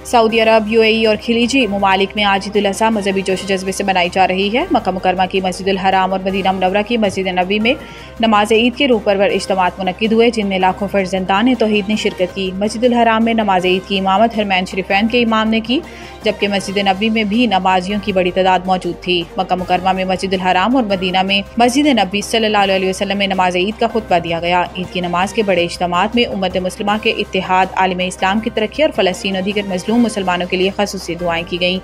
Saudi अरब, UAE और खिलीजी ममालिक में आज ईद उल अज़हा मजहबी जोश जज्बे से मनाई जा रही है। मक्का मुकर्रमा की मस्जिदुल हराम और मदीना मुनव्वरा की मस्जिद नबी में नमाज ईद के रूह परवर इज्तिमात मुनक्किद हुए, जिनमें लाखों फर्जंदान तौहीद ने शिरकत की। मस्जिदुल हराम में नमाज ईद की इमामत हरमैन शरीफैन के इमाम ने की, जबकि मस्जिद नबी में भी नमाजियों की बड़ी तादाद मौजूद थी। मक्का मुकर्रमा में मस्जिदुल हराम और मदीना में मस्जिद नबी सल्लल्लाहु अलैहि वसल्लम में नमाज ईद का खुतबा दिया गया। ईद की नमाज के बड़े इज्तिमात में उम्मत मुस्लिमा के इत्तेहाद, आलम इस्लाम की तरक्की और फ़लस्तीन और दीगर मज़लूम मुसलमानों के लिए ख़ुसूसी दुआएं की गईं।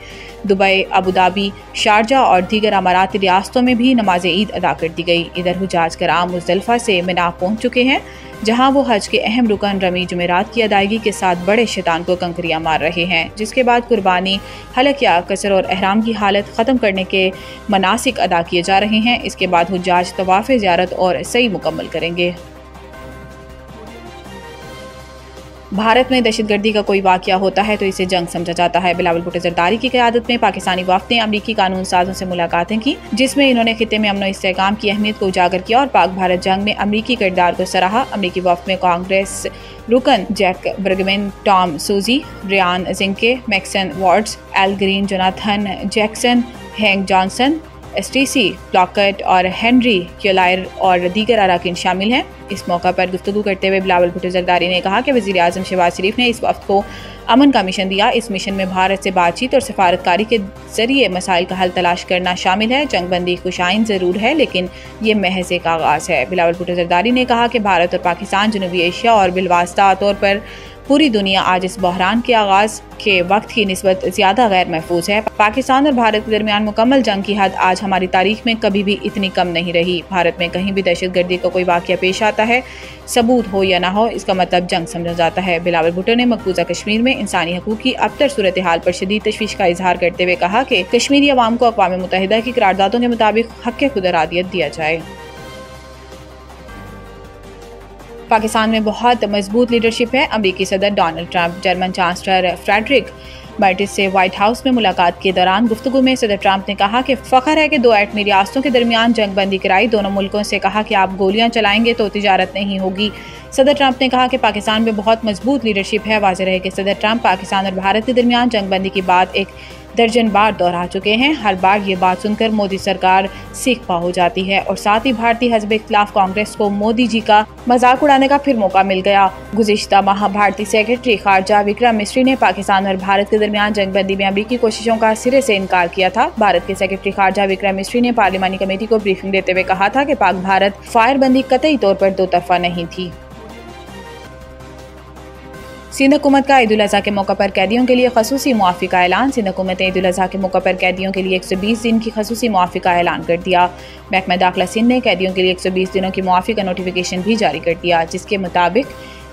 दुबई, अबू धाबी, शारजा और दीगर अमाराती रियासतों में भी नमाज ईद अदा कर दी गई। इधर हुजाज कराम मुज़दलिफ़ा से मिना पहुँच चुके हैं, जहां वो हज के अहम रुकन रमी जुमेरात की अदायगी के साथ बड़े शैतान को कंकरियां मार रहे हैं, जिसके बाद कुर्बानी, हलक या कसर और एहराम की हालत ख़त्म करने के मनासिक अदा किए जा रहे हैं। इसके बाद हुज्जाज तवाफ़ ज़ियारत और सई मुकम्मल करेंगे। भारत में दहशतगर्दी का कोई वाक़या होता है तो इसे जंग समझा जाता है। बिलावल भुट्टो ज़रदारी की क़यादत में पाकिस्तानी वफ़द ने अमरीकी कानून साज़ों से मुलाकातें की, जिसमें इन्होंने खित्ते में अमन और इस्तेहकाम की अहमियत को उजागर किया और पाक भारत जंग में अमरीकी किरदार को सराहा। अमरीकी वफ़द में कांग्रेस रुकन Jack Bergman, Tom Suozzi, Ryan Zinke, Maxine वार्ड्स, Al Green, Jonathan Jackson, Hank Johnson, Stacey Plaskett और हेनरी क्योलायर और दीगर अरकान शामिल हैं। इस मौका पर गुफ्तगू करते हुए बिलावल भुट्टो ज़रदारी ने कहा कि वज़ीर आज़म शहबाज शरीफ ने इस वक्त को अमन का मिशन दिया। इस मिशन में भारत से बातचीत और सफारतकारी के जरिए मसाइल का हल तलाश करना शामिल है। जंगबंदी खुशाइन ज़रूर है, लेकिन ये महज एक आगाज़ है। बिलावल भुट्टो ज़रदारी ने कहा कि भारत और पाकिस्तान, जनूबी एशिया और बिलवास्ता तौर पर पूरी दुनिया आज इस बहरान के आगाज़ के वक्त की निस्बत ज़्यादा गैर महफूज है। पाकिस्तान और भारत के दरमियान मुकम्मल जंग की हद आज हमारी तारीख में कभी भी इतनी कम नहीं रही। भारत में कहीं भी दहशतगर्दी का कोई वाक़या पेश आता है, सबूत हो या ना हो, इसका मतलब जंग समझा जाता है। बिलावल भुट्टो ने मकबूजा कश्मीर में इंसानी हकूक़ की अबतर सूरत हाल पर शदीद तशवीश का इजहार करते हुए कहा कि कश्मीरी अवाम को अक़वाम मुत्तहिदा की करारदादों के मुताबिक हक़ खुद इरादियत दिया जाए। पाकिस्तान में बहुत मजबूत लीडरशिप है। अमरीकी सदर Donald Trump German chancellor Friedrich Merz से व्हाइट हाउस में मुलाकात के दौरान गुफ्तगू में सदर ट्रंप ने कहा कि फ़ख्र है कि दो एटमी रियासतों के दरमियान जंग बंदी कराई। दोनों मुल्कों से कहा कि आप गोलियां चलाएंगे तो तिजारत नहीं होगी। सदर ट्रंप ने कहा कि पाकिस्तान में बहुत मजबूत लीडरशिप है। वाज़ेह रहे कि सदर ट्रंप पाकिस्तान और भारत के दरमियान जंग बंदी की बात एक दर्जन बार दोहरा चुके हैं। हर बार ये बात सुनकर मोदी सरकार सीख पा हो जाती है और साथ ही भारतीय हज़ब इख्तिलाफ कांग्रेस को मोदी जी का मजाक उड़ाने का फिर मौका मिल गया। गुज़िश्ता माह भारतीय सेक्रेटरी खारजा विक्रम मिस्री ने पाकिस्तान और भारत के दरमियान जंगबंदी में अमरीकी कोशिशों का सिरे से इनकार किया था। भारत के सेक्रेटरी खारजा विक्रम मिस्री ने पार्लिमानी कमेटी को ब्रीफिंग देते हुए कहा था कि पाक भारत फायरबंदी कतई तौर पर दो तरफा नहीं थी। सिंध हुकूमत का ईद उल अज़हा के मौका पर कैदियों के लिए खसूसी मुआफ़ी का ऐलान। सिंध हुकूमत ने ईद उल अज़हा के मौका पर कैदियों के लिए 120 दिन की खसूसी मुआफ़ी का ऐलान कर दिया। महकमा दाखिला सिंध ने कैदियों के लिए 120 दिनों की मुआफ़ी का नोटिफिकेशन भी जारी कर दिया, जिसके मुताबिक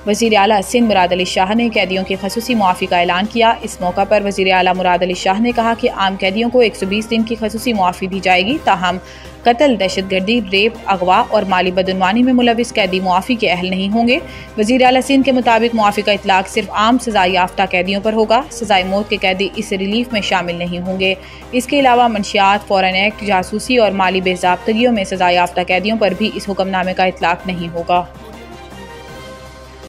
वज़ीर आला सिंध मुराद अली शाह ने कैदियों की खसूसी मुआफ़ी का ऐलान किया। इस मौका पर वज़ीर आला मुराद अली शाह ने कहा कि आम कैदियों को 120 दिन की खसूसी मुआफ़ी दी जाएगी, ताहम कत्ल, दहशतगर्दी, रेप, अगवा और माली बदनवानी में मुलविस कैदी मुआफ़ी के अहल नहीं होंगे। वज़ीर आला सिंध के मुताबिक मुआफ़ी का इतलाक़ सिर्फ आम सज़ा याफ्ता कैदियों पर होगा। सज़ाए मौत के कैदी इस रिलीफ में शामिल नहीं होंगे। इसके अलावा मंशियात, फ़ौरन एक्ट, जासूसी और माली बेज़ाब्तगियों में सज़ा याफ्ता कैदियों पर भी इस हुक्मनामे का इतलाक़ नहीं होगा।